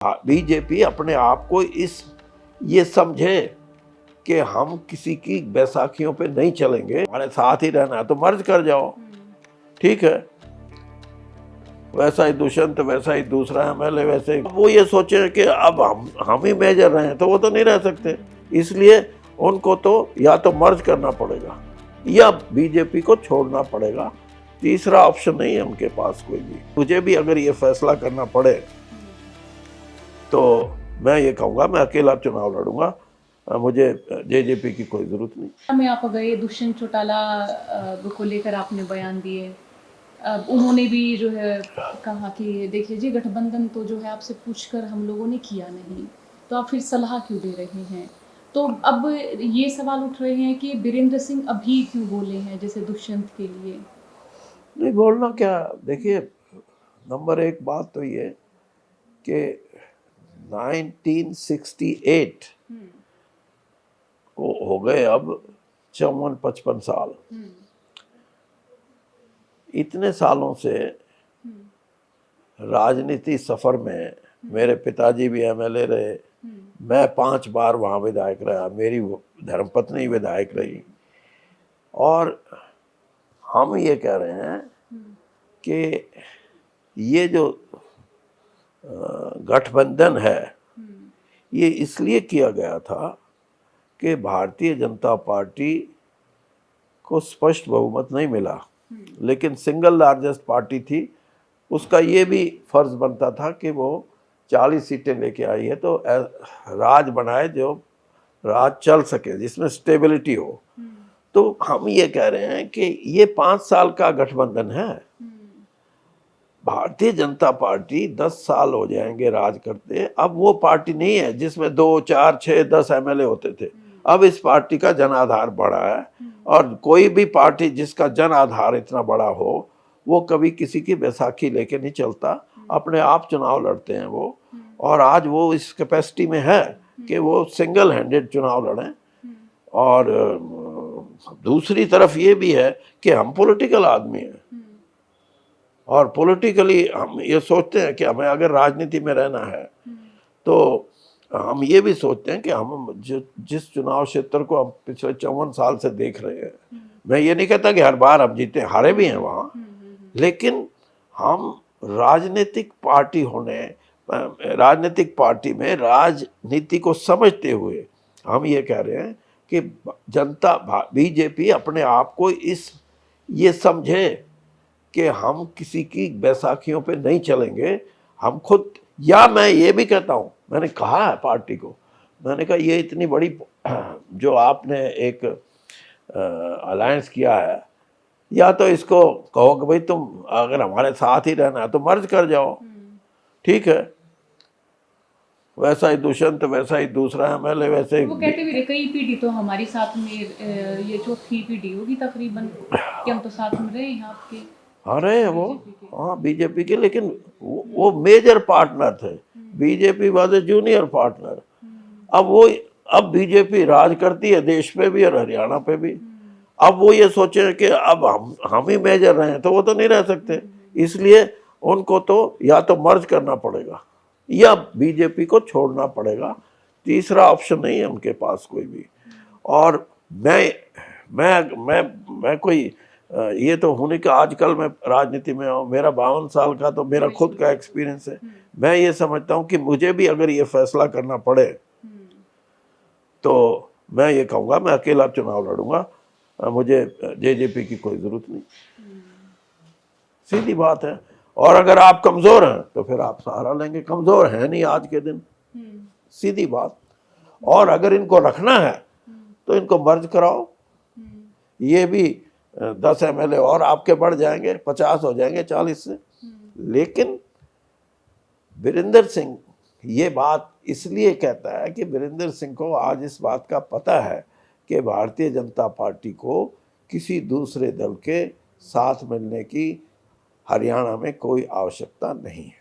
BJP अपने आप को ये समझे कि हम किसी की बैसाखियों पे नहीं चलेंगे, हमारे साथ ही रहना है तो मर्ज कर जाओ, ठीक है। वैसा ही दुष्यंत, वैसा ही दूसरा एमएलए, वैसे ही वो ये सोचे कि अब हम ही मेजर रहे हैं, तो वो तो नहीं रह सकते। इसलिए उनको तो या तो मर्ज करना पड़ेगा या बीजेपी को छोड़ना पड़ेगा। तीसरा ऑप्शन नहीं है उनके पास कोई भी। मुझे भी अगर ये फैसला करना पड़े तो मैं ये कहूँगा मैं अकेला चुनाव लड़ूंगा, मुझे जेजेपी की कोई जरूरत नहीं। में आप गए, दुष्यंत चौटाला को लेकर आपने बयान दिए। उन्होंने भी जो है कहा कि देखिए जी, गठबंधन तो जो है आपसे पूछकर हम लोगों ने किया नहीं, तो आप फिर सलाह क्यों दे रहे हैं। तो अब ये सवाल उठ रहे हैं कि बीरेंद्र सिंह अभी क्यों बोले हैं जैसे दुष्यंत के लिए। नहीं बोलना क्या, देखिए नंबर एक बात तो ये कि 1968 को हो गए अब 54-55 साल। इतने सालों से राजनीति सफर में मेरे पिताजी भी एमएलए रहे, मैं 5 बार वहाँ विधायक रहा, मेरी धर्मपत्नी विधायक रही, और हम ये कह रहे हैं कि ये जो गठबंधन है ये इसलिए किया गया था कि भारतीय जनता पार्टी को स्पष्ट बहुमत नहीं मिला, लेकिन सिंगल लार्जेस्ट पार्टी थी। उसका ये भी फर्ज बनता था कि वो 40 सीटें लेके आई है तो राज बनाए, जो राज चल सके, जिसमें स्टेबिलिटी हो। तो हम ये कह रहे हैं कि ये 5 साल का गठबंधन है। भारतीय जनता पार्टी 10 साल हो जाएंगे राज करते, अब वो पार्टी नहीं है जिसमें 2, 4, 6, 10 एमएलए होते थे। अब इस पार्टी का जन आधार बड़ा है, और कोई भी पार्टी जिसका जन आधार इतना बड़ा हो वो कभी किसी की बैसाखी लेके नहीं चलता, अपने आप चुनाव लड़ते हैं वो। और आज वो इस कैपेसिटी में है कि वो सिंगल हैंडेड चुनाव लड़ें। और दूसरी तरफ ये भी है कि हम पॉलिटिकल आदमी हैं, और पॉलिटिकली हम ये सोचते हैं कि हमें अगर राजनीति में रहना है तो हम ये भी सोचते हैं कि हम जिस चुनाव क्षेत्र को हम पिछले 54 साल से देख रहे हैं, मैं ये नहीं कहता कि हर बार हम जीते, हारे भी हैं वहाँ, लेकिन हम राजनीतिक पार्टी में राजनीति को समझते हुए हम ये कह रहे हैं कि बीजेपी अपने आप को ये समझे कि हम किसी की बैसाखियों पे नहीं चलेंगे, हम खुद। या मैं ये भी कहता हूँ, मैंने कहा है पार्टी को, मैंने कहा ये इतनी बड़ी जो आपने एक अलायंस किया है, या तो इसको कहो कि भाई तुम अगर हमारे साथ ही रहना है तो मर्ज कर जाओ, ठीक है। वैसा ही दुष्यंत, वैसा ही दूसरा एमएलए, वैसे वो कहते भी रहे कई पीढ़ी तो हमारी साथ में, ये चौथी पीढ़ी होगी तकरीबन कि हम तो साथ में रहे हैं आपके। अरे वो हाँ बीजेपी के, लेकिन वो मेजर पार्टनर थे, BJP was a junior partner. अब बीजेपी राज करती है देश पे भी और हरियाणा पे भी। अब वो ये सोचे कि अब हम ही मेजर रहे हैं, तो वो तो नहीं रह सकते। इसलिए उनको तो या तो मर्ज करना पड़ेगा या बीजेपी को छोड़ना पड़ेगा। तीसरा ऑप्शन नहीं है उनके पास कोई भी। और मैं कोई ये तो होने का, आजकल मैं राजनीति में हूँ, मेरा 52 साल का तो मेरा खुद का एक्सपीरियंस है। मैं ये समझता हूँ कि मुझे भी अगर ये फैसला करना पड़े तो मैं ये कहूँगा मैं अकेला चुनाव लड़ूंगा, मुझे जेजेपी की कोई जरूरत नहीं, सीधी बात है। और अगर आप कमजोर हैं तो फिर आप सहारा लेंगे, कमजोर है नहीं आज के दिन, सीधी बात। और अगर इनको रखना है तो इनको मर्ज कराओ, ये भी 10 एमएलए और आपके बढ़ जाएंगे, 50 हो जाएंगे 40 से। लेकिन बीरेंद्र सिंह ये बात इसलिए कहता है कि बीरेंद्र सिंह को आज इस बात का पता है कि भारतीय जनता पार्टी को किसी दूसरे दल के साथ मिलने की हरियाणा में कोई आवश्यकता नहीं है।